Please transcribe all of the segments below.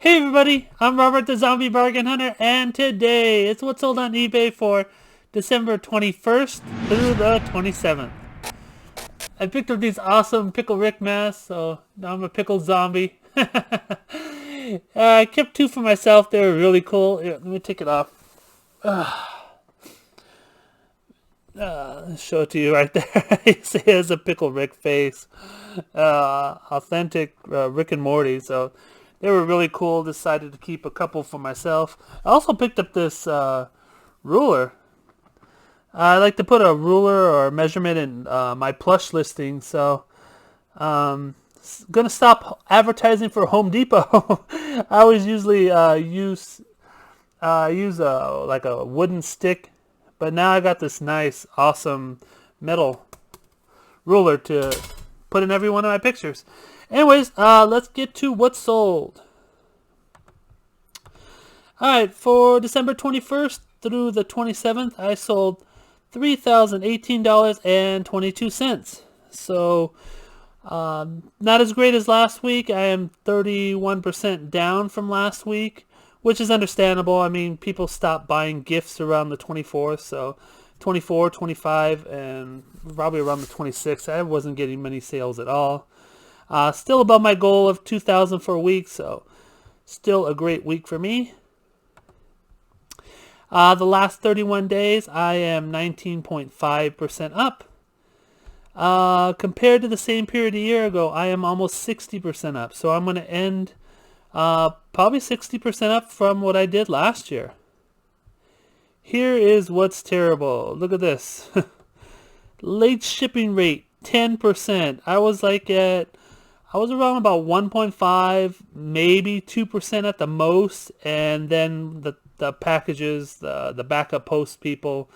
Hey everybody, I'm Robert the Zombie Bargain Hunter, and today it's what's sold on eBay for December 21st through the 27th. I picked up these awesome Pickle Rick masks, so now I'm a pickle zombie. I kept two for myself. They were really cool. Here, let me take it off. Show it to you right there. It has a Pickle Rick face. Authentic Rick and Morty, so they were really cool. Decided to keep a couple for myself. I also picked up this ruler. I like to put a ruler or a measurement in my plush listing, so gonna stop advertising for Home Depot. I always usually use like a wooden stick, but now I got this nice, awesome metal ruler to put in every one of my pictures. Anyways, let's get to what's sold. Alright, for December 21st through the 27th, I sold $3,018.22. So, not as great as last week. I am 31% down from last week, which is understandable. I mean, people stopped buying gifts around the 24th, so 24, 25, and probably around the 26th. I wasn't getting many sales at all. Still above my goal of 2,000 for a week, so still a great week for me. The last 31 days, I am 19.5% up. Compared to the same period a year ago, I am almost 60% up. So I'm going to end probably 60% up from what I did last year. Here is what's terrible. Look at this. Late shipping rate, 10%. I was around about 1.5, maybe 2% at the most, and then the packages, the backup post people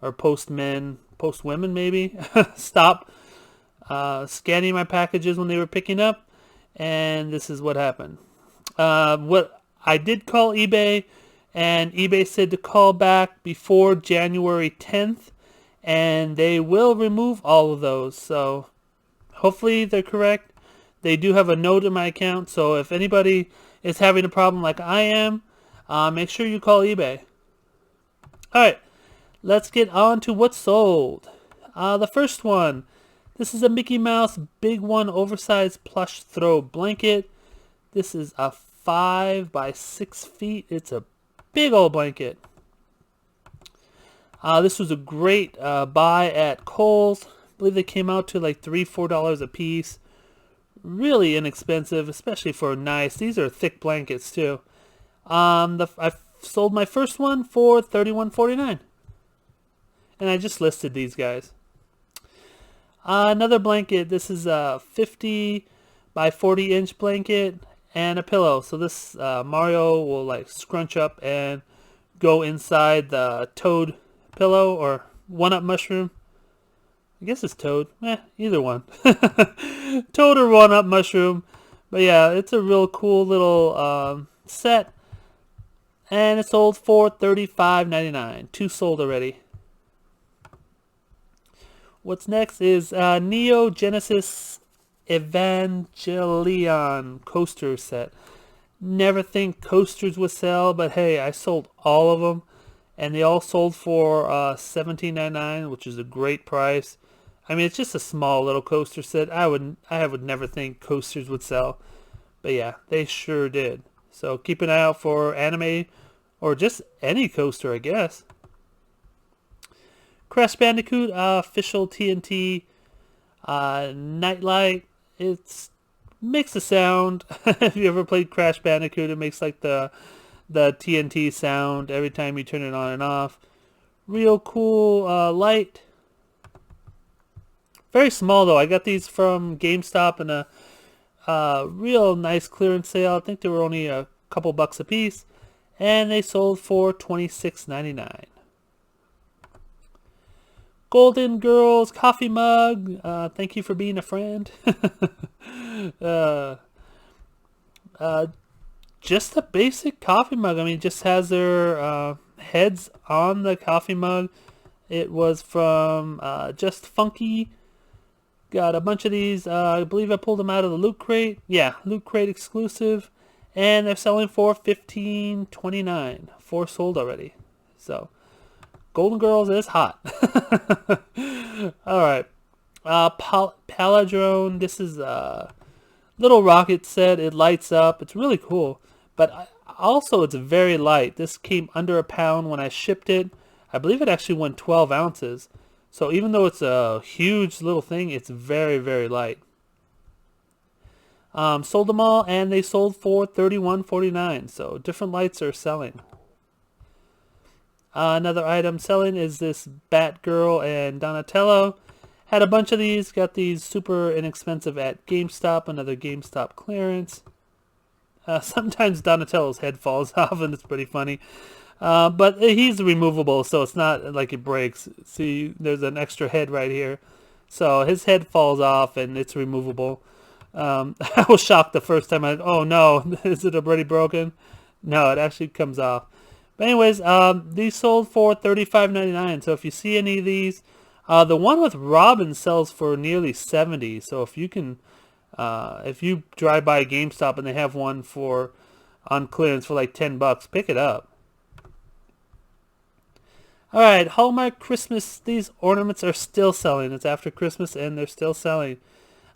or postmen, postwomen maybe, stopped scanning my packages when they were picking up, and this is what happened. What I did call eBay, and eBay said to call back before January 10th, and they will remove all of those, so hopefully they're correct. They do have a note in my account, so if anybody is having a problem like I am, make sure you call eBay. Alright, let's get on to what's sold. The first one, this is a Mickey Mouse Big One oversized plush throw blanket. This is a 5 by 6 feet. It's a big old blanket. This was a great buy at Kohl's. I believe they came out to like $3-4 a piece. Really inexpensive, especially for nice. These are thick blankets too. I sold my first one for $31.49, and I just listed these guys. Another blanket. This is a 50 by 40 inch blanket and a pillow. So this Mario will like scrunch up and go inside the toad pillow or one-up mushroom. I guess it's toad. Either one. Toad or one-up mushroom. But yeah, it's a real cool little set. And it sold for $35.99. Two sold already. What's next is Neo Genesis Evangelion coaster set. Never think coasters would sell, but hey, I sold all of them. And they all sold for $17.99, which is a great price. I mean, it's just a small little coaster set. I would never think coasters would sell, but yeah, they sure did. So keep an eye out for anime or just any coaster, I guess. Crash Bandicoot official TNT Nightlight. It's makes a sound. If you ever played Crash Bandicoot, it makes like the TNT sound every time you turn it on and off. Real cool light. Very small though. I got these from GameStop in a real nice clearance sale. I think they were only a couple bucks a piece, and they sold for $26.99. Golden Girls coffee mug. Thank you for being a friend. Just a basic coffee mug. I mean, it just has their heads on the coffee mug. It was from Just Funky. Got a bunch of these. I believe I pulled them out of the Loot Crate. Yeah, Loot Crate exclusive. and they're selling for $15.29. 4 sold already. So Golden Girls is hot. All right. Paladrone. This is a little rocket set. It lights up. It's really cool. But also, it's very light. This came under a pound when I shipped it. I believe it actually went 12 ounces. So even though it's a huge little thing, it's very, very light. Sold them all, and they sold for $31.49. So different lights are selling. Another item selling is this Batgirl and Donatello. Had a bunch of these. Got these super inexpensive at GameStop. Another GameStop clearance. Sometimes Donatello's head falls off, and it's pretty funny. But he's removable, so it's not like it breaks. See, there's an extra head right here. So his head falls off, and it's removable. I was shocked the first time. Oh no, is it already broken? No, it actually comes off. But anyways, these sold for $35.99. So if you see any of these, the one with Robin sells for nearly $70. So if you can, if you drive by GameStop and they have one on clearance for like $10, pick it up. All right, Hallmark Christmas. These ornaments are still selling. It's after Christmas and they're still selling.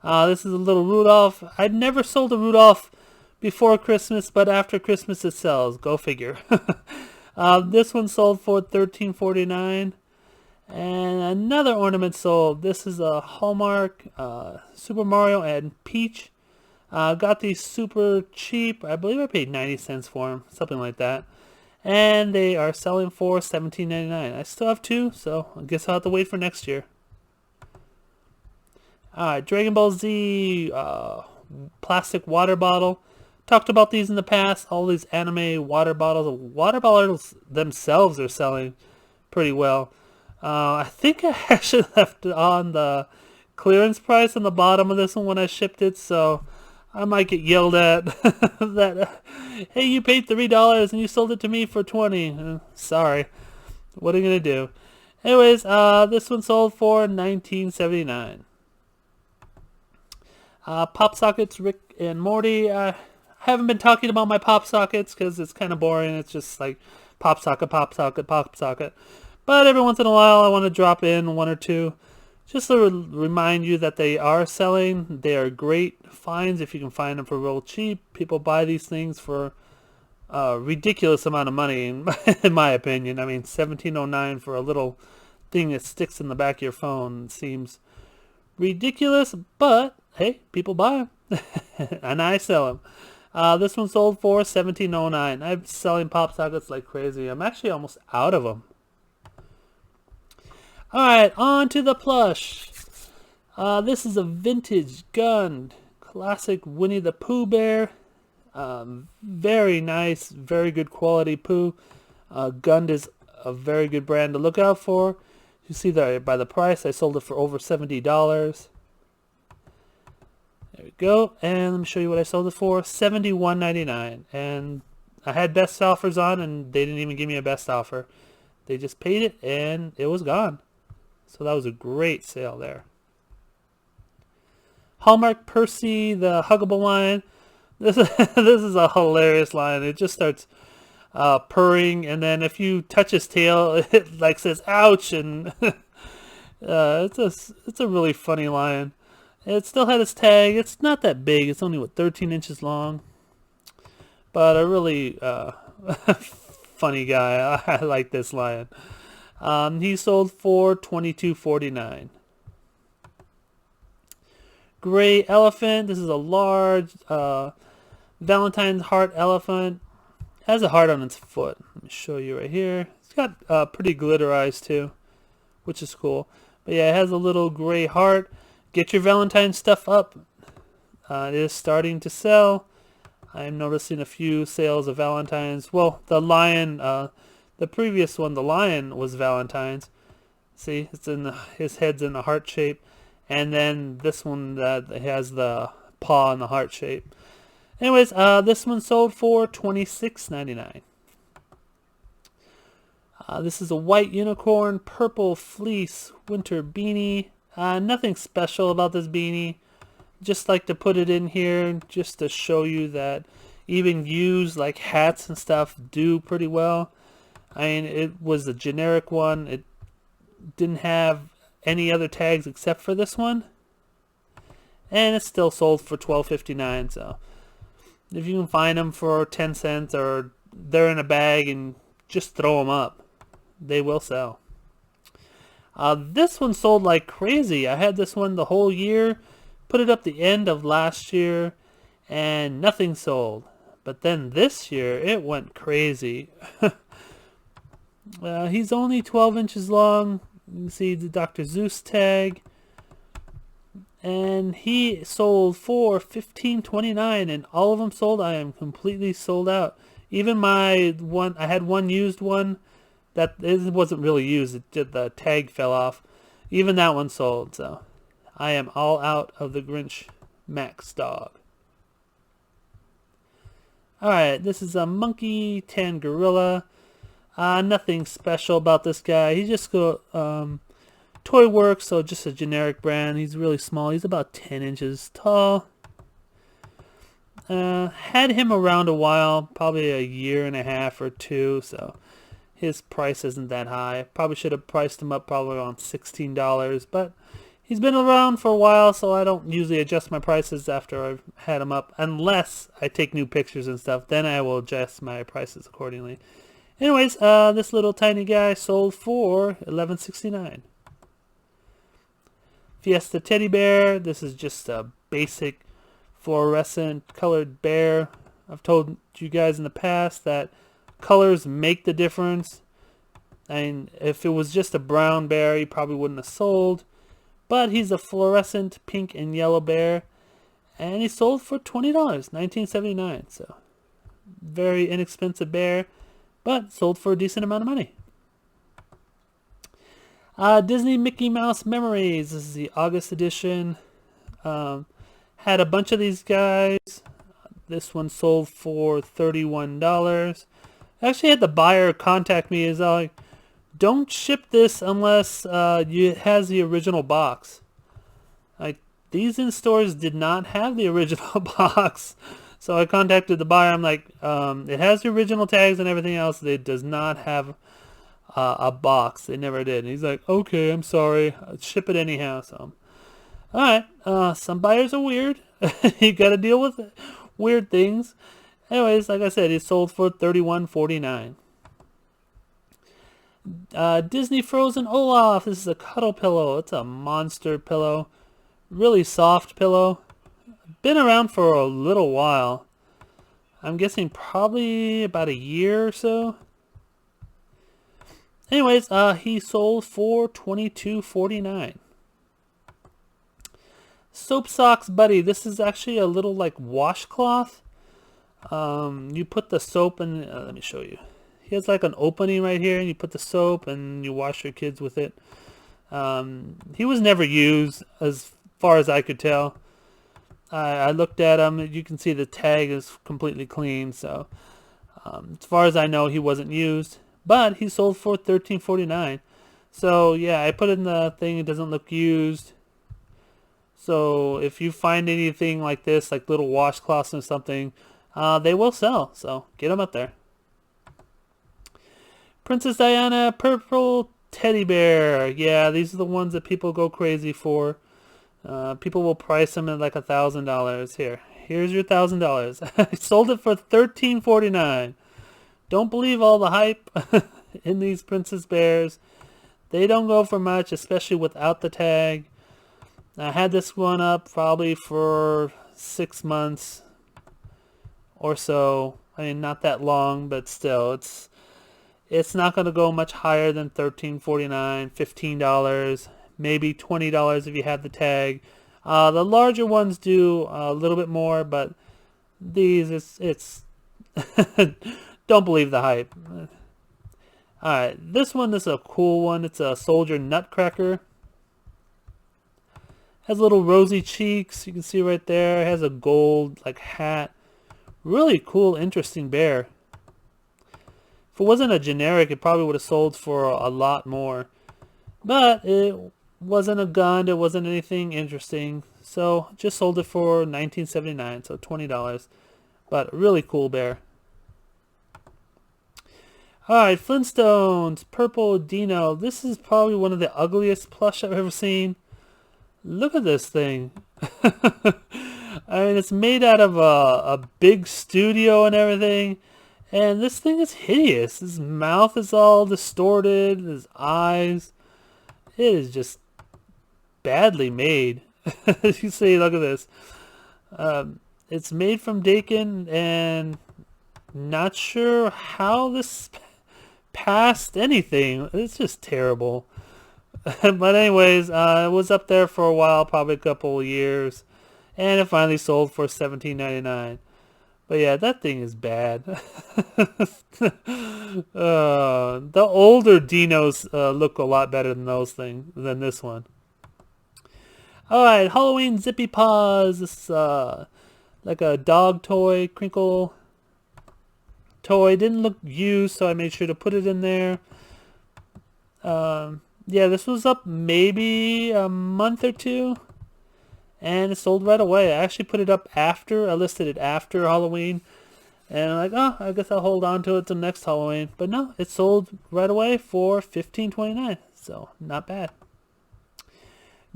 This is a little Rudolph. I'd never sold a Rudolph before Christmas, but after Christmas it sells. Go figure. This one sold for $13.49. And another ornament sold. This is a Hallmark Super Mario and Peach. Got these super cheap. I believe I paid 90 cents for them. Something like that. And they are selling for $17.99. I still have 2, so I guess I'll have to wait for next year. Alright, Dragon Ball Z plastic water bottle. Talked about these in the past. All these anime water bottles. Water bottles themselves are selling pretty well. I think I actually left on the clearance price on the bottom of this one when I shipped it, so I might get yelled at that, hey, you paid $3 and you sold it to me for $20. Sorry. What are you going to do? Anyways, this one sold for $19.79. Pop sockets, Rick and Morty. I haven't been talking about my pop sockets because it's kind of boring. It's just like pop socket, pop socket, pop socket. But every once in a while, I want to drop in 1 or 2. Just to remind you that they are selling. They are great finds if you can find them for real cheap. People buy these things for a ridiculous amount of money, in my opinion. I mean, $17.09 for a little thing that sticks in the back of your phone seems ridiculous, but hey, people buy them, and I sell them. This one sold for $17.09. I'm selling pop sockets like crazy. I'm actually almost out of them. Alright, on to the plush. This is a vintage gun. Classic Winnie the Pooh Bear. Very nice, very good quality Pooh. Gund is a very good brand to look out for. You see that by the price, I sold it for over $70. There we go. And let me show you what I sold it for. $71.99. And I had best offers on, and they didn't even give me a best offer. They just paid it, and it was gone. So that was a great sale there. Hallmark Percy, the Huggable Lion. This is a hilarious lion. It just starts purring, and then if you touch his tail, it like says "ouch," and it's a really funny lion. It still had its tag. It's not that big. It's only 13 inches long, but a really funny guy. I like this lion. He sold for $22.49. Gray elephant. This is a large Valentine's heart elephant. Has a heart on its foot. Let me show you right here. It's got pretty glitter eyes too, which is cool. But yeah, it has a little gray heart. Get your Valentine's stuff up. It is starting to sell. I'm noticing a few sales of Valentine's. Well, the lion, the previous one, the lion was Valentine's. See, it's his head's in the heart shape. And then this one that has the paw in the heart shape. Anyways, this one sold for $26.99. This is a white unicorn, purple fleece winter beanie. Nothing special about this beanie. Just like to put it in here just to show you that Even used like hats and stuff do pretty well. I mean, it was a generic one. It didn't have any other tags except for this one, and it's still sold for $12.59. So if you can find them for 10 cents or they're in a bag and just throw them up, they will sell. This one sold like crazy. I had this one the whole year, put it up the end of last year, and nothing sold. But then this year, it went crazy. He's only 12 inches long. You can see the Dr. Zeus tag. And he sold for $15.29, and all of them sold. I am completely sold out. Even my one, I had one used one that it wasn't really used. The tag fell off. Even that one sold. So I am all out of the Grinch Max dog. Alright, this is a monkey tan gorilla. Nothing special about this guy. He just got Toy Works, so just a generic brand. He's really small. He's about 10 inches tall. Had him around a while, probably a year and a half or two, so his price isn't that high. Probably should have priced him up probably around $16, but he's been around for a while, so I don't usually adjust my prices after I've had him up, unless I take new pictures and stuff. Then I will adjust my prices accordingly. Anyways, this little tiny guy sold for $11.69. Fiesta teddy bear. This is just a basic fluorescent colored bear. I've told you guys in the past that colors make the difference. And if it was just a brown bear, he probably wouldn't have sold. But he's a fluorescent pink and yellow bear. And he sold for $20, $19.79. So very inexpensive bear, but sold for a decent amount of money. Disney Mickey Mouse Memories. This is the August edition. Had a bunch of these guys. This one sold for $31. I actually had the buyer contact me. Is like, don't ship this unless it has the original box. Like, these in stores did not have the original box. So I contacted the buyer. I'm like, it has the original tags and everything else. It does not have a box. They never did. And he's like, okay, I'm sorry. I'll ship it anyhow. So, alright. Some buyers are weird. You gotta deal with weird things. Anyways, like I said, it sold for $31.49. Disney Frozen Olaf. This is a cuddle pillow. It's a monster pillow. Really soft pillow. Been around for a little while. I'm guessing probably about a year or so. Anyways, he sold for $22.49. Soap Socks Buddy. This is actually a little like washcloth. You put the soap in. Let me show you. He has like an opening right here, and you put the soap and you wash your kids with it. He was never used as far as I could tell. I looked at him. You can see the tag is completely clean. So as far as I know, he wasn't used. But he sold for $13.49. So yeah, I put it in the thing. It doesn't look used. So if you find anything like this, like little washcloths or something, they will sell. So get them up there. Princess Diana Purple Teddy Bear. Yeah, these are the ones that people go crazy for. People will price them at like $1,000. Here's your $1,000. I sold it for $13.49. Don't believe all the hype in these Princess Bears. They don't go for much, especially without the tag. I had this one up probably for 6 months or so. I mean, not that long, but still, it's not going to go much higher than $13.49, $15, maybe $20 if you have the tag. The larger ones do a little bit more, but these, it's don't believe the hype. Alright, this one is a cool one. It's a soldier Nutcracker. Has little rosy cheeks. You can see right there. It has a gold like hat. Really cool, interesting bear. If it wasn't a generic, it probably would have sold for a lot more. But it wasn't a gun. It wasn't anything interesting. So just sold it for $19.79, so $20. but a really cool bear. Alright, Flintstones, purple Dino. This is probably one of the ugliest plush I've ever seen. Look at this thing. I mean, it's made out of a big studio and everything. And this thing is hideous. His mouth is all distorted. His eyes. It is just badly made. You see, look at this. It's made from Dakin, and not sure how this passed anything. It's just terrible. But anyways, it was up there for a while, probably a couple of years, and it finally sold for $17.99. But yeah, that thing is bad. The older Dinos look a lot better than than this one. Alright, Halloween Zippy Paws. This like a dog toy, crinkle toy. Didn't look used, so I made sure to put it in there. Yeah, this was up maybe a month or two, and it sold right away. I actually put it up after, I listed it after Halloween, and I'm like, oh, I guess I'll hold on to it till next Halloween. But no, it sold right away for $15.29, so not bad.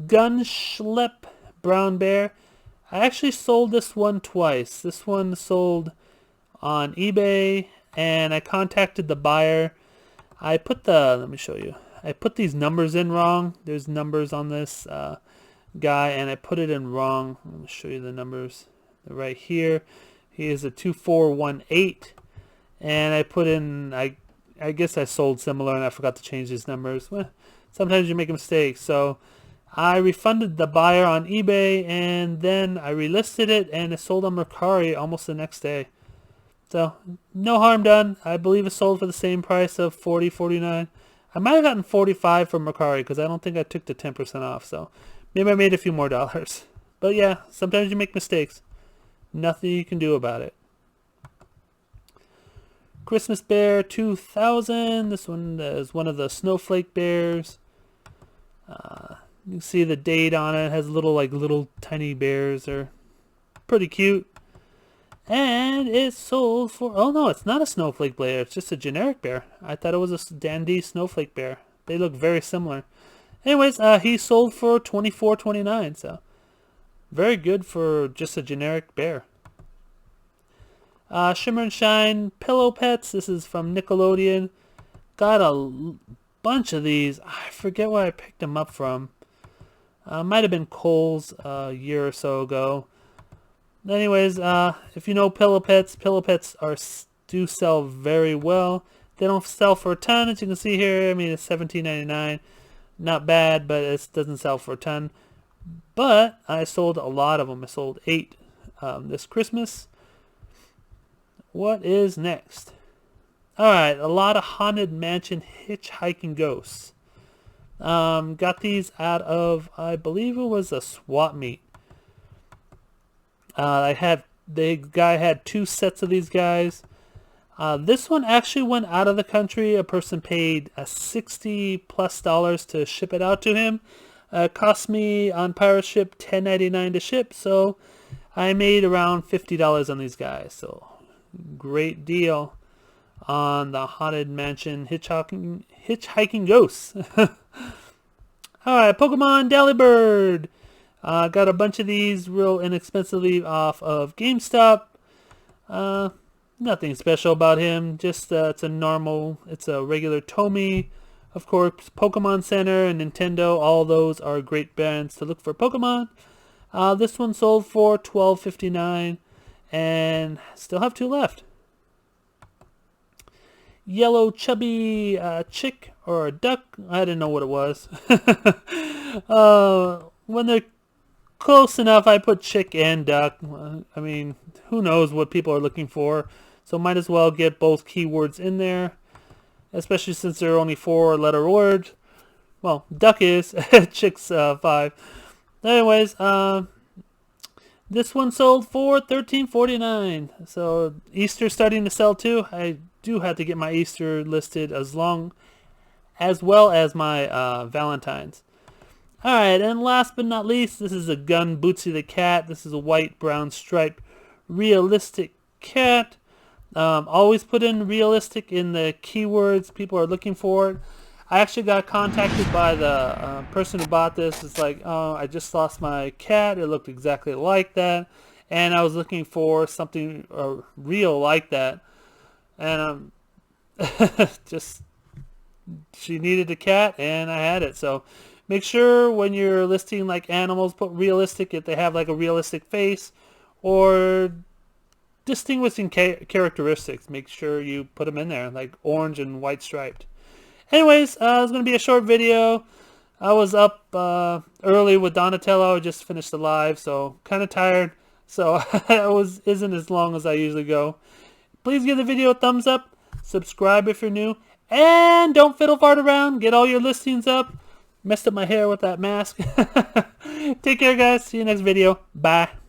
Gun Schlep Brown Bear. I actually sold this one twice. This one sold on eBay, and I contacted the buyer. I put let me show you. I put these numbers in wrong. There's numbers on this guy, and I put it in wrong. Let me show you the numbers. They're right here. He is a 2418, and I put in, I guess I sold similar, and I forgot to change these numbers. Well, sometimes you make mistakes. So I refunded the buyer on eBay, and then I relisted it, and it sold on Mercari almost the next day. So no harm done. I believe it sold for the same price of $40.49. I might have gotten $45 from Mercari because I don't think I took the 10% off. So maybe I made a few more dollars. But yeah, sometimes you make mistakes. Nothing you can do about it. Christmas Bear 2000. This one is one of the Snowflake Bears. You can see the date on it. It has little tiny bears. They're pretty cute. And it sold for, oh no, it's not a Snowflake Bear. It's just a generic bear. I thought it was a dandy Snowflake Bear. They look very similar. Anyways, he sold for $24.29. So very good for just a generic bear. Shimmer and Shine Pillow Pets. This is from Nickelodeon. Got a bunch of these. I forget where I picked them up from. Might have been Kohl's a year or so ago. Anyways, if you know Pillow Pets do sell very well. They don't sell for a ton, as you can see here. I mean, it's $17.99. Not bad, but it doesn't sell for a ton. But I sold a lot of them. I sold 8 this Christmas. What is next? Alright, a lot of Haunted Mansion Hitchhiking Ghosts. Got these out of, I believe it was a swap meet. The guy had 2 sets of these guys. This one actually went out of the country. A person paid $60+ to ship it out to him. It cost me on pirate ship $10.99 to ship, so I made around $50 on these guys. So great deal on the Haunted Mansion Hitchhiking Ghosts. Alright, Pokemon Delibird. Got a bunch of these real inexpensively off of GameStop. Nothing special about him. Just it's a regular Tomy. Of course, Pokemon Center and Nintendo, all those are great brands to look for Pokemon. This one sold for $12.59, and still have 2 left. Yellow chubby chick or a duck. I didn't know what it was. When they're close enough, I put chick and duck. I mean, who knows what people are looking for, so might as well get both keywords in there, especially since they're only 4-letter words. Well, duck is, chick's 5. Anyways, this one sold for $13.49. So Easter's starting to sell too. I do have to get my Easter listed as well as my Valentine's. Alright, and last but not least, this is a Gun Bootsy the Cat. This is a white, brown, striped, realistic cat. Always put in realistic in the keywords people are looking for it. I actually got contacted by the person who bought this. It's like, oh, I just lost my cat. It looked exactly like that. And I was looking for something real like that. And just, she needed a cat and I had it. So make sure when you're listing like animals, put realistic if they have like a realistic face or distinguishing characteristics. Make sure you put them in there, like orange and white striped. Anyways, it's going to be a short video. I was up early with Donatello. I just finished the live, so kind of tired. So it isn't as long as I usually go. Please give the video a thumbs up. Subscribe if you're new. And don't fiddle fart around. Get all your listings up. Messed up my hair with that mask. Take care, guys. See you next video. Bye.